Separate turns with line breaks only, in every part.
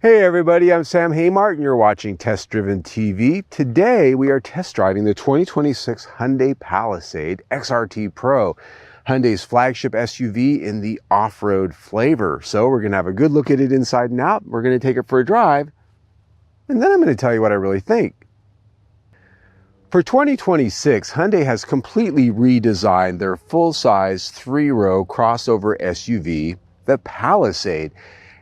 Hey everybody, I'm Sam Haymart and you're watching Test Driven TV. Today we are test driving the 2026 Hyundai Palisade XRT Pro, Hyundai's flagship SUV in the off-road flavor. So we're going to have a good look at it inside and out. We're going to take it for a drive and then I'm going to tell you what I really think. For 2026, Hyundai has completely redesigned their full-size three-row crossover SUV, the Palisade.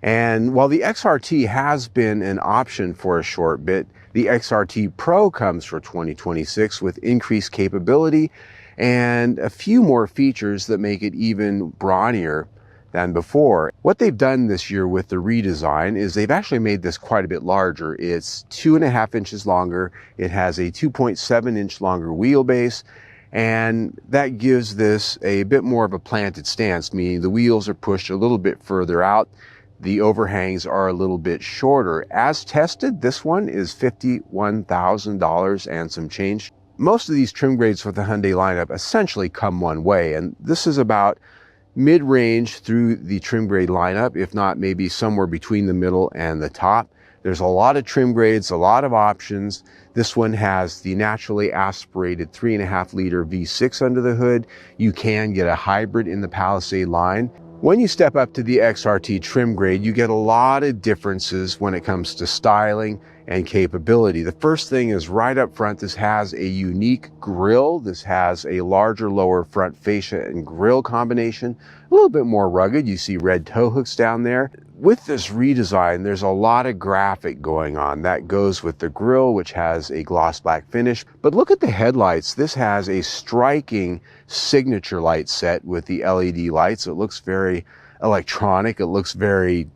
And while the XRT has been an option for a short bit, the XRT Pro comes for 2026 with increased capability and a few more features that make it even brawnier than before. What they've done this year with the redesign is they've actually made this quite a bit larger. It's 2.5 inches longer. It has a 2.7-inch longer wheelbase. And that gives this a bit more of a planted stance, meaning the wheels are pushed a little bit further out. The overhangs are a little bit shorter. As tested, this one is $51,000 and some change. Most of these trim grades for the Hyundai lineup essentially come one way, and this is about mid-range through the trim grade lineup, if not maybe somewhere between the middle and the top. There's a lot of trim grades, a lot of options. This one has the naturally aspirated 3.5-liter V6 under the hood. You can get a hybrid in the Palisade line. When you step up to the XRT trim grade, you get a lot of differences when it comes to styling and capability. The first thing is right up front, this has a unique grille. This has a larger lower front fascia and grille combination, a little bit more rugged. You see red tow hooks down there. With this redesign, there's a lot of graphic going on. That goes with the grille, which has a gloss black finish. But look at the headlights. This has a striking signature light set with the LED lights. It looks very electronic. It looks very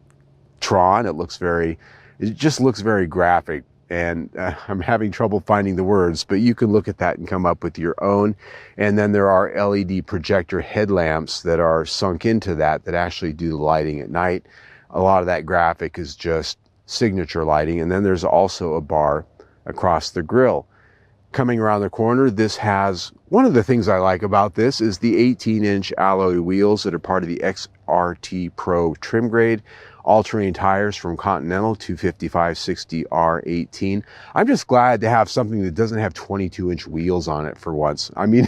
Tron. It just looks very graphic. And I'm having trouble finding the words, but you can look at that and come up with your own. And then there are LED projector headlamps that are sunk into that actually do the lighting at night. A lot of that graphic is just signature lighting. And then there's also a bar across the grille. Coming around the corner, this has, one of the things I like about this is the 18-inch alloy wheels that are part of the XRT Pro trim grade. All-terrain tires from Continental 255/60 R18. I'm just glad to have something that doesn't have 22-inch wheels on it for once. I mean,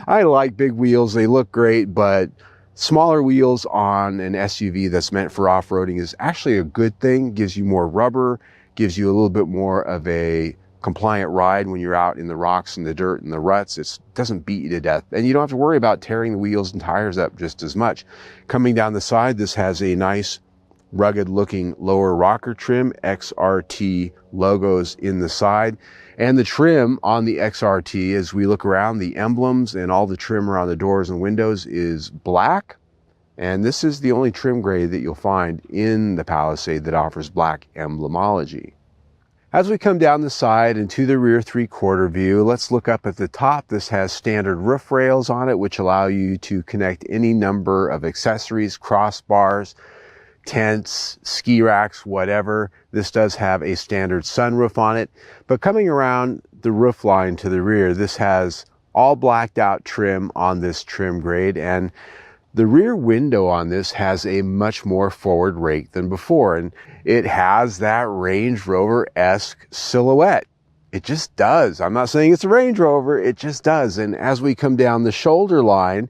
I like big wheels. They look great, but smaller wheels on an SUV that's meant for off-roading is actually a good thing. Gives you more rubber, gives you a little bit more of a compliant ride when you're out in the rocks and the dirt and the ruts. It doesn't beat you to death. And you don't have to worry about tearing the wheels and tires up just as much. Coming down the side, this has a nice rugged looking lower rocker trim, XRT logos in the side. And the trim on the XRT, as we look around, the emblems and all the trim around the doors and windows is black. And this is the only trim grade that you'll find in the Palisade that offers black emblemology. As we come down the side and to the rear three-quarter view, let's look up at the top. This has standard roof rails on it, which allow you to connect any number of accessories, crossbars, tents, ski racks, whatever. This does have a standard sunroof on it. But coming around the roof line to the rear, this has all blacked out trim on this trim grade, and the rear window on this has a much more forward rake than before, and it has that Range Rover-esque silhouette. It just does. I'm not saying it's a Range Rover, it just does. And as we come down the shoulder line,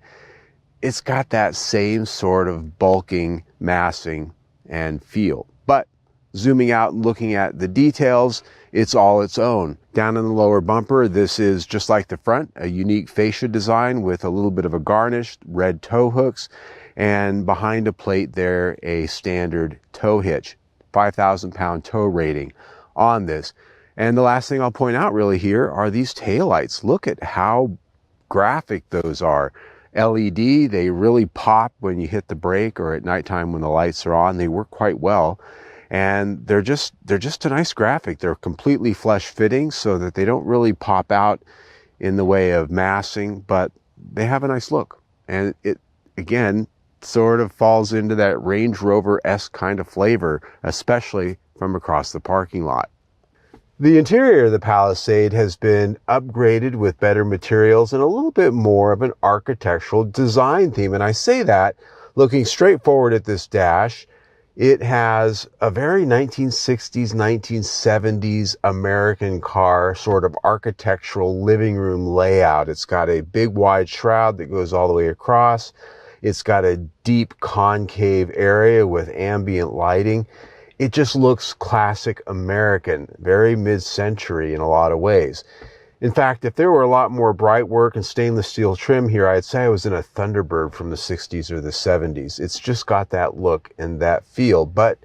it's got that same sort of bulking, massing, and feel. But zooming out and looking at the details, it's all its own. Down in the lower bumper, this is just like the front, a unique fascia design with a little bit of a garnish, red tow hooks, and behind a plate there, a standard tow hitch, 5,000-pound tow rating on this. And the last thing I'll point out really here are these taillights. Look at how graphic those are. LED, they really pop when you hit the brake or at nighttime when the lights are on. They work quite well. And they're just a nice graphic. They're completely flush fitting so that they don't really pop out in the way of massing, but they have a nice look. And it, again, sort of falls into that Range Rover-esque kind of flavor, especially from across the parking lot. The interior of the Palisade has been upgraded with better materials and a little bit more of an architectural design theme. And I say that looking straight forward at this dash, It has a very 1960s, 1970s American car sort of architectural living room layout. It's got a big wide shroud that goes all the way across. It's got a deep concave area with ambient lighting. It just looks classic American, very mid-century in a lot of ways. In fact, if there were a lot more bright work and stainless steel trim here, I'd say I was in a Thunderbird from the 60s or the 70s. It's just got that look and that feel. But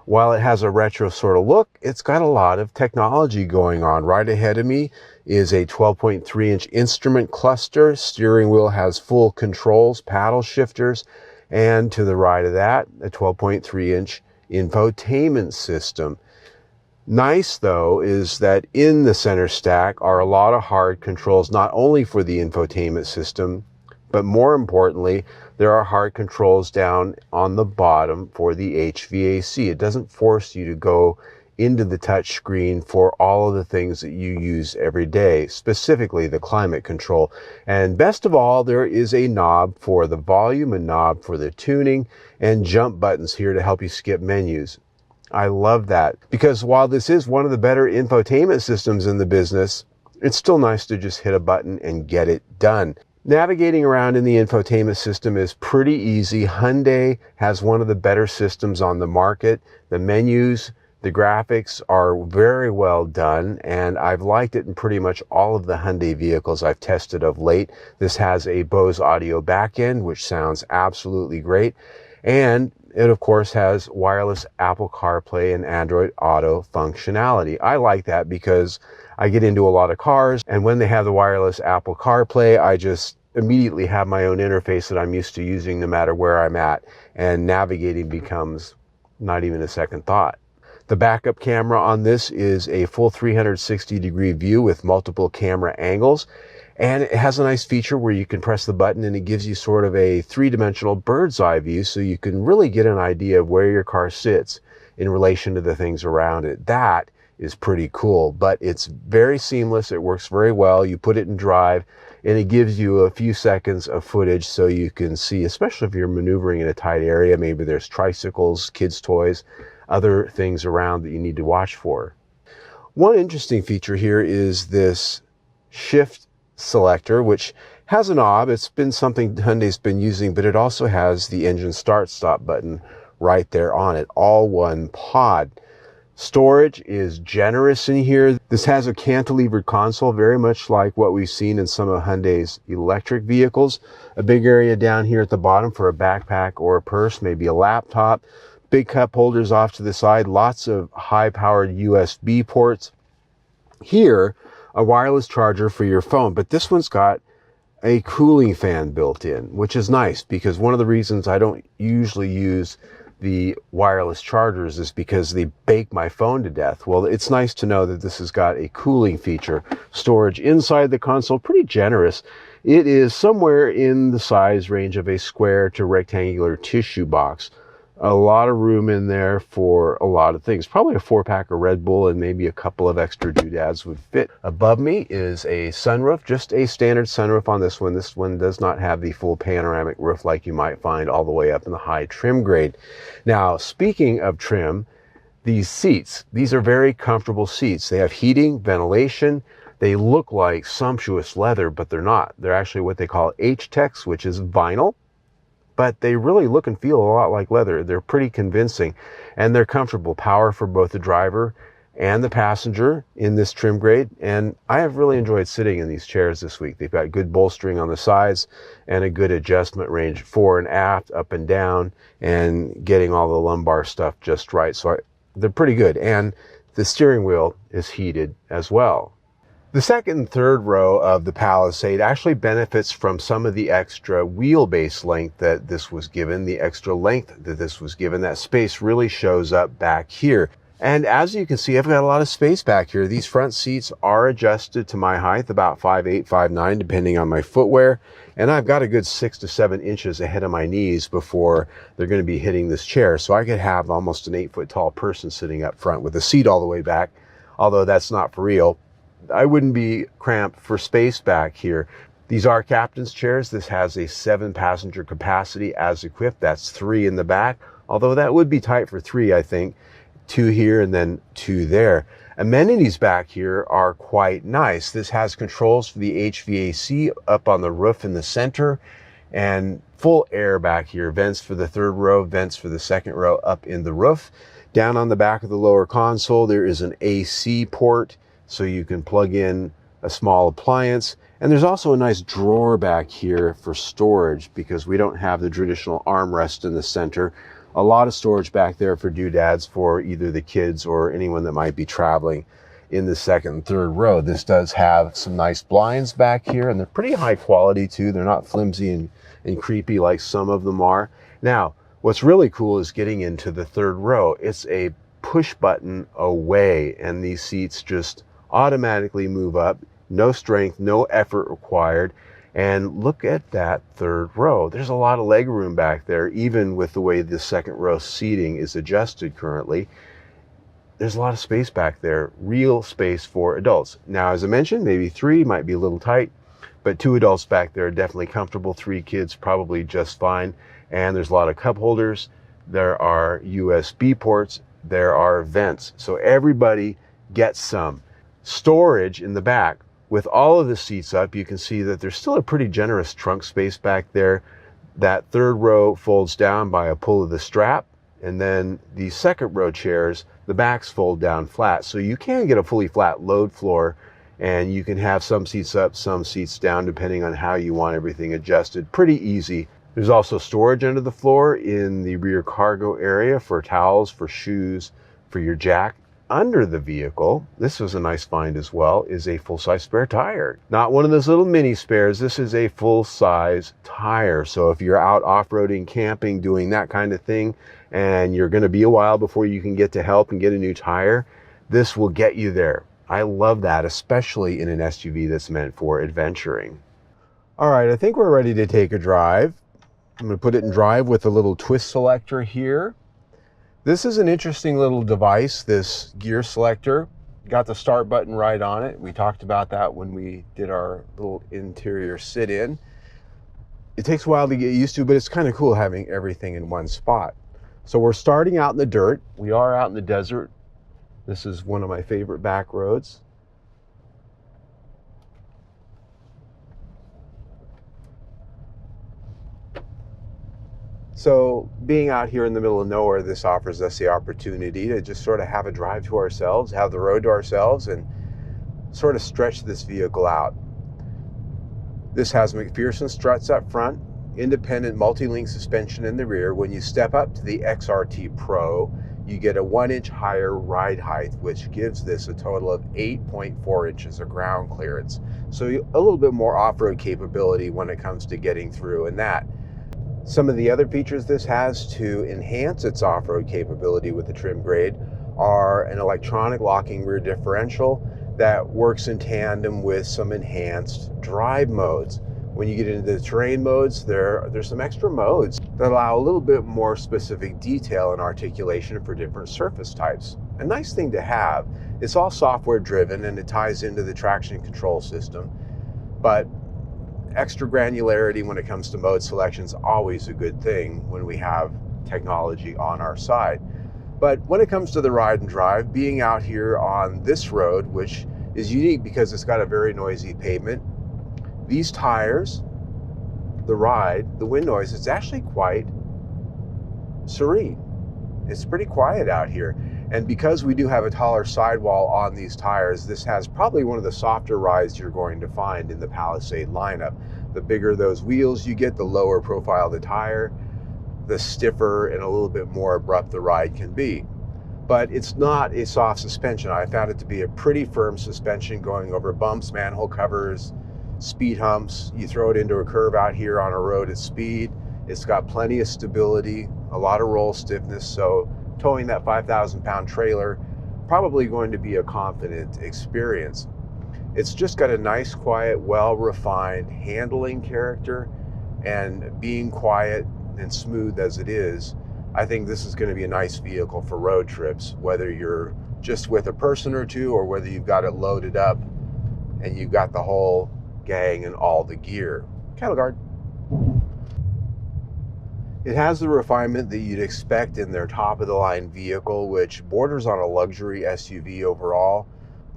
while it has a retro sort of look, it's got a lot of technology going on. Right ahead of me is a 12.3-inch instrument cluster. Steering wheel has full controls, paddle shifters, and to the right of that, a 12.3-inch infotainment system. Nice, though, is that in the center stack are a lot of hard controls, not only for the infotainment system, but more importantly, there are hard controls down on the bottom for the HVAC. It doesn't force you to go into the touch screen for all of the things that you use every day, specifically the climate control. And best of all, there is a knob for the volume, a knob for the tuning, and jump buttons here to help you skip menus. I love that, because while this is one of the better infotainment systems in the business, it's still nice to just hit a button and get it done. Navigating around in the infotainment system is pretty easy. Hyundai has one of the better systems on the market. The menus, the graphics are very well done, and I've liked it in pretty much all of the Hyundai vehicles I've tested of late. This has a Bose audio backend, which sounds absolutely great, and it, of course, has wireless Apple CarPlay and Android Auto functionality. I like that because I get into a lot of cars, and when they have the wireless Apple CarPlay, I just immediately have my own interface that I'm used to using no matter where I'm at, and navigating becomes not even a second thought. The backup camera on this is a full 360-degree view with multiple camera angles. And it has a nice feature where you can press the button and it gives you sort of a three-dimensional bird's eye view, so you can really get an idea of where your car sits in relation to the things around it. That is pretty cool, but it's very seamless. It works very well. You put it in drive and it gives you a few seconds of footage so you can see, especially if you're maneuvering in a tight area, maybe there's tricycles, kids' toys, other things around that you need to watch for. One interesting feature here is this shift selector, which has a knob. It's been something Hyundai's been using, but it also has the engine start stop button right there on it, all one pod. Storage is generous in here. This has a cantilevered console, very much like what we've seen in some of Hyundai's electric vehicles. A big area down here at the bottom for a backpack or a purse, maybe a laptop. Big cup holders off to the side, lots of high-powered USB ports. Here, a wireless charger for your phone, but this one's got a cooling fan built in, which is nice, because one of the reasons I don't usually use the wireless chargers is because they bake my phone to death. Well, it's nice to know that this has got a cooling feature. Storage inside the console, pretty generous. It is somewhere in the size range of a square to rectangular tissue box. A lot of room in there for a lot of things. Probably a 4-pack of Red Bull and maybe a couple of extra doodads would fit. Above me is a sunroof, just a standard sunroof on this one. This one does not have the full panoramic roof like you might find all the way up in the high trim grade. Now, speaking of trim, these seats, these are very comfortable seats. They have heating, ventilation. They look like sumptuous leather, but they're not. They're actually what they call H-Tex, which is vinyl. But they really look and feel a lot like leather. They're pretty convincing, and they're comfortable. Power for both the driver and the passenger in this trim grade, and I have really enjoyed sitting in these chairs this week. They've got good bolstering on the sides and a good adjustment range fore and aft, up and down, and getting all the lumbar stuff just right. So they're pretty good, and the steering wheel is heated as well. The second and third row of the Palisade actually benefits from some of the extra wheelbase length that this was given, the extra length that this was given. That space really shows up back here. And as you can see, I've got a lot of space back here. These front seats are adjusted to my height, about 5'8", 5'9", depending on my footwear. And I've got a good 6 to 7 inches ahead of my knees before they're going to be hitting this chair. So I could have almost an 8-foot tall person sitting up front with the seat all the way back, although that's not for real. I wouldn't be cramped for space back here. These are captain's chairs. This has a 7-passenger capacity as equipped. That's 3 in the back. although that would be tight for 3, I think. 2 here and then 2 there. Amenities back here are quite nice. This has controls for the HVAC up on the roof in the center, and full air back here. Vents for the 3rd row, vents for the 2nd row up in the roof. Down on the back of the lower console, there is an AC port, so you can plug in a small appliance. And there's also a nice drawer back here for storage, because we don't have the traditional armrest in the center. A lot of storage back there for doodads for either the kids or anyone that might be traveling in the 2nd and 3rd row. This does have some nice blinds back here, and they're pretty high quality too. They're not flimsy and creepy like some of them are. Now, what's really cool is getting into the 3rd row. It's a push button away, and these seats just automatically move up. No strength, no effort required. And look at that 3rd row. There's a lot of leg room back there, even with the way the 2nd row seating is adjusted currently. There's a lot of space back there, real space for adults. Now, as I mentioned, maybe 3 might be a little tight, but 2 adults back there are definitely comfortable. 3 kids probably just fine. And there's a lot of cup holders. There are USB ports. There are vents. So everybody gets some storage in the back. With all of the seats up, you can see that there's still a pretty generous trunk space back there. That 3rd row folds down by a pull of the strap, and then the 2nd row chairs, the backs fold down flat. So you can get a fully flat load floor, and you can have some seats up, some seats down, depending on how you want everything adjusted. Pretty easy. There's also storage under the floor in the rear cargo area for towels, for shoes, for your jack. Under the vehicle, this was a nice find as well, is a full-size spare tire. Not one of those little mini spares. This is a full-size tire. So if you're out off-roading, camping, doing that kind of thing, and you're going to be a while before you can get to help and get a new tire, this will get you there. I love that, especially in an SUV that's meant for adventuring. All right, I think we're ready to take a drive. I'm going to put it in drive with a little twist selector here. This is an interesting little device, this gear selector. Got the start button right on it. We talked about that when we did our little interior sit-in. It takes a while to get used to, but it's kind of cool having everything in one spot. So we're starting out in the dirt. We are out in the desert. This is one of my favorite back roads. So being out here in the middle of nowhere, this offers us the opportunity to just sort of have a drive to ourselves, have the road to ourselves, and sort of stretch this vehicle out. This has McPherson struts up front, independent multi-link suspension in the rear. When you step up to the XRT Pro, you get a 1-inch higher ride height, which gives this a total of 8.4 inches of ground clearance. So a little bit more off-road capability when it comes to getting through and that. Some of the other features this has to enhance its off-road capability with the trim grade are an electronic locking rear differential that works in tandem with some enhanced drive modes. When you get into the terrain modes, there's some extra modes that allow a little bit more specific detail and articulation for different surface types. A nice thing to have. It's all software driven and it ties into the traction control system, but extra granularity when it comes to mode selection is always a good thing when we have technology on our side. But when it comes to the ride and drive, being out here on this road, which is unique because it's got a very noisy pavement, these tires, the ride, the wind noise, it's actually quite serene. It's pretty quiet out here. And because we do have a taller sidewall on these tires, this has probably one of the softer rides you're going to find in the Palisade lineup. The bigger those wheels you get, the lower profile the tire, the stiffer and a little bit more abrupt the ride can be. But it's not a soft suspension. I found it to be a pretty firm suspension going over bumps, manhole covers, speed humps. You throw it into a curve out here on a road at speed. It's got plenty of stability, a lot of roll stiffness, so towing that 5,000-pound trailer, probably going to be a confident experience. It's just got a nice, quiet, well-refined handling character, and being quiet and smooth as it is, I think this is going to be a nice vehicle for road trips, whether you're just with a person or two, or whether you've got it loaded up and you've got the whole gang and all the gear. Cattle guard. It has the refinement that you'd expect in their top-of-the-line vehicle, which borders on a luxury SUV overall,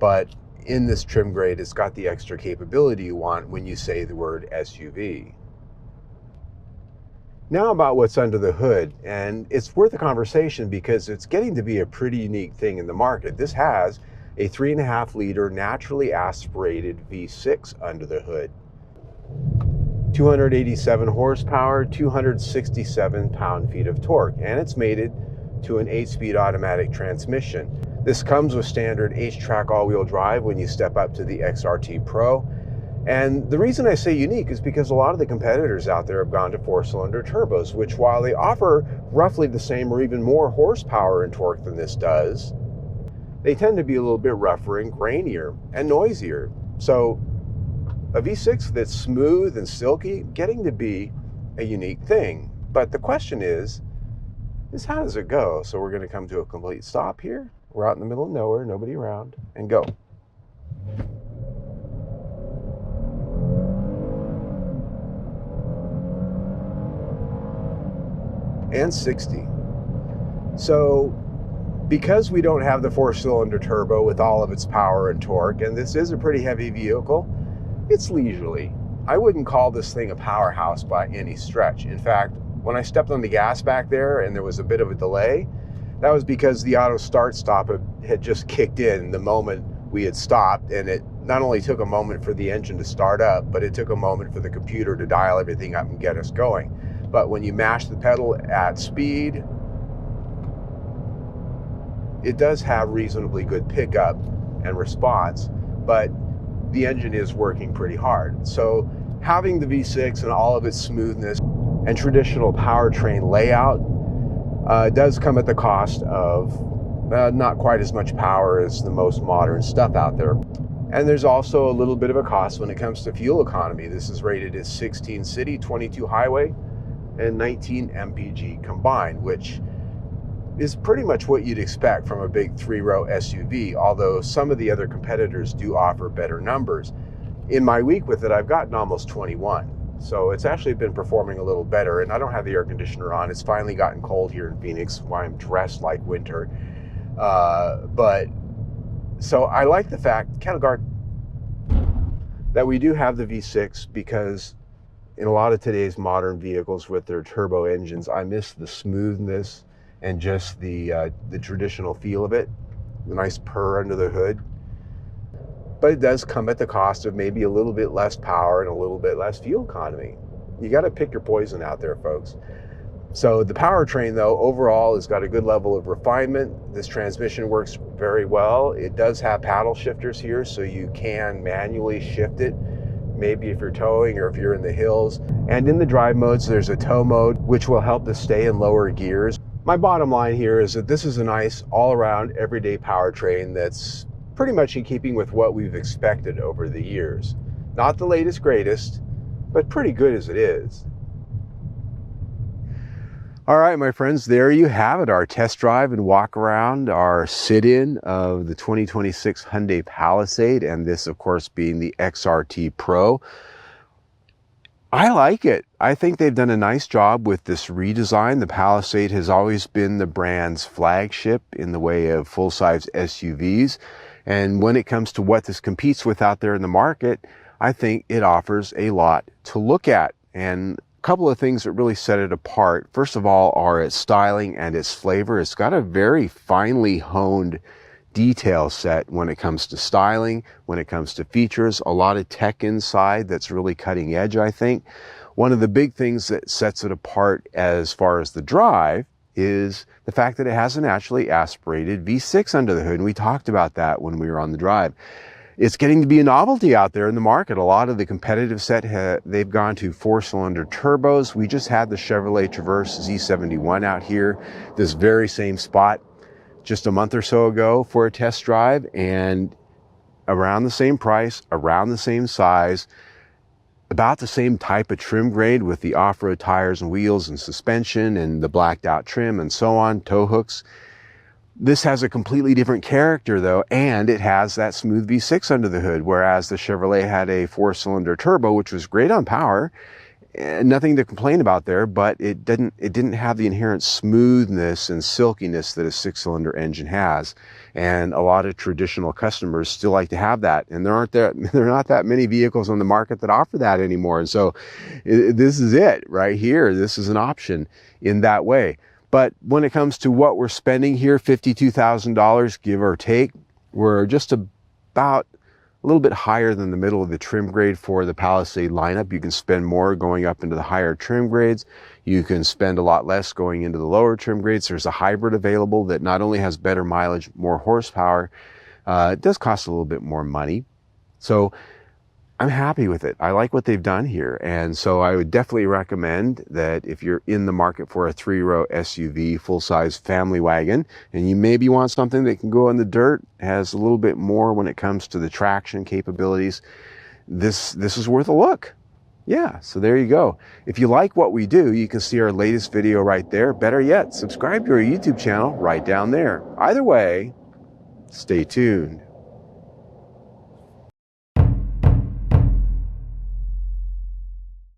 but in this trim grade, it's got the extra capability you want when you say the word SUV. Now about what's under the hood, and it's worth a conversation because it's getting to be a pretty unique thing in the market. This has a 3.5-liter naturally aspirated V6 under the hood. 287 horsepower, 267 pound-feet of torque, and it's mated to an 8-speed automatic transmission. This comes with standard H-Track all-wheel drive when you step up to the XRT Pro. And the reason I say unique is because a lot of the competitors out there have gone to 4-cylinder turbos, which while they offer roughly the same or even more horsepower and torque than this does, they tend to be a little bit rougher and grainier and noisier. So a V6 that's smooth and silky, getting to be a unique thing. But the question is how does it go? So we're going to come to a complete stop here. We're out in the middle of nowhere, nobody around, and go. And 60. So because we don't have the 4-cylinder turbo with all of its power and torque, and this is a pretty heavy vehicle, it's leisurely. I wouldn't call this thing a powerhouse by any stretch. In fact, when I stepped on the gas back there and there was a bit of a delay, that was because the auto start-stop had just kicked in the moment we had stopped, and it not only took a moment for the engine to start up, but it took a moment for the computer to dial everything up and get us going. But when you mash the pedal at speed, it does have reasonably good pickup and response, but the engine is working pretty hard. So having the V6 and all of its smoothness and traditional powertrain layout does come at the cost of not quite as much power as the most modern stuff out there. And there's also a little bit of a cost when it comes to fuel economy. This is rated as 16 city, 22 highway, and 19 mpg combined, which is pretty much what you'd expect from a big 3-row SUV, although some of the other competitors do offer better numbers. In my week with it, I've gotten almost 21. So it's actually been performing a little better, and I don't have the air conditioner on. It's finally gotten cold here in Phoenix, why I'm dressed like winter. So I like the fact, cattle guard, that we do have the V6, because in a lot of today's modern vehicles with their turbo engines, I miss the smoothness and just the traditional feel of it, the nice purr under the hood. But it does come at the cost of maybe a little bit less power and a little bit less fuel economy. You got to pick your poison out there, folks. So the powertrain, though, overall has got a good level of refinement. This transmission works very well. It does have paddle shifters here, so you can manually shift it, maybe if you're towing or if you're in the hills. And in the drive modes, there's a tow mode, which will help to stay in lower gears. My bottom line here is that this is a nice all-around everyday powertrain that's pretty much in keeping with what we've expected over the years. Not the latest greatest, but pretty good as it is. All right, my friends, there you have it, our test drive and walk around, our sit-in of the 2026 Hyundai Palisade, and this, of course, being the XRT Pro. I like it. I think they've done a nice job with this redesign. The Palisade has always been the brand's flagship in the way of full-size SUVs. And when it comes to what this competes with out there in the market, I think it offers a lot to look at. And a couple of things that really set it apart, first of all, are its styling and its flavor. It's got a very finely honed detail set when it comes to styling, when it comes to features, a lot of tech inside that's really cutting edge, I think. One of the big things that sets it apart as far as the drive is the fact that it has a naturally aspirated V6 under the hood, and we talked about that when we were on the drive. It's getting to be a novelty out there in the market. A lot of the competitive set, they've gone to 4-cylinder turbos. We just had the Chevrolet Traverse Z71 out here, this very same spot, just a month or so ago for a test drive, and around the same price, around the same size, about the same type of trim grade with the off-road tires and wheels and suspension and the blacked out trim and so on, tow hooks. This has a completely different character though, and it has that smooth V6 under the hood, whereas the Chevrolet had a 4-cylinder turbo, which was great on power Nothing to complain about there, but it didn't have the inherent smoothness and silkiness that a 6-cylinder engine has. And a lot of traditional customers still like to have that. And there are not that many vehicles on the market that offer that anymore. And so this is it right here. This is an option in that way. But when it comes to what we're spending here, $52,000, give or take, we're just about a little bit higher than the middle of the trim grade for the Palisade lineup. You can spend more going up into the higher trim grades. You can spend a lot less going into the lower trim grades. There's a hybrid available that not only has better mileage, more horsepower, it does cost a little bit more money. So I'm happy with it. I like what they've done here. And so I would definitely recommend that if you're in the market for a 3-row SUV, full-size family wagon, and you maybe want something that can go in the dirt, has a little bit more when it comes to the traction capabilities, this is worth a look. Yeah, so there you go. If you like what we do, you can see our latest video right there. Better yet, subscribe to our YouTube channel right down there. Either way, stay tuned.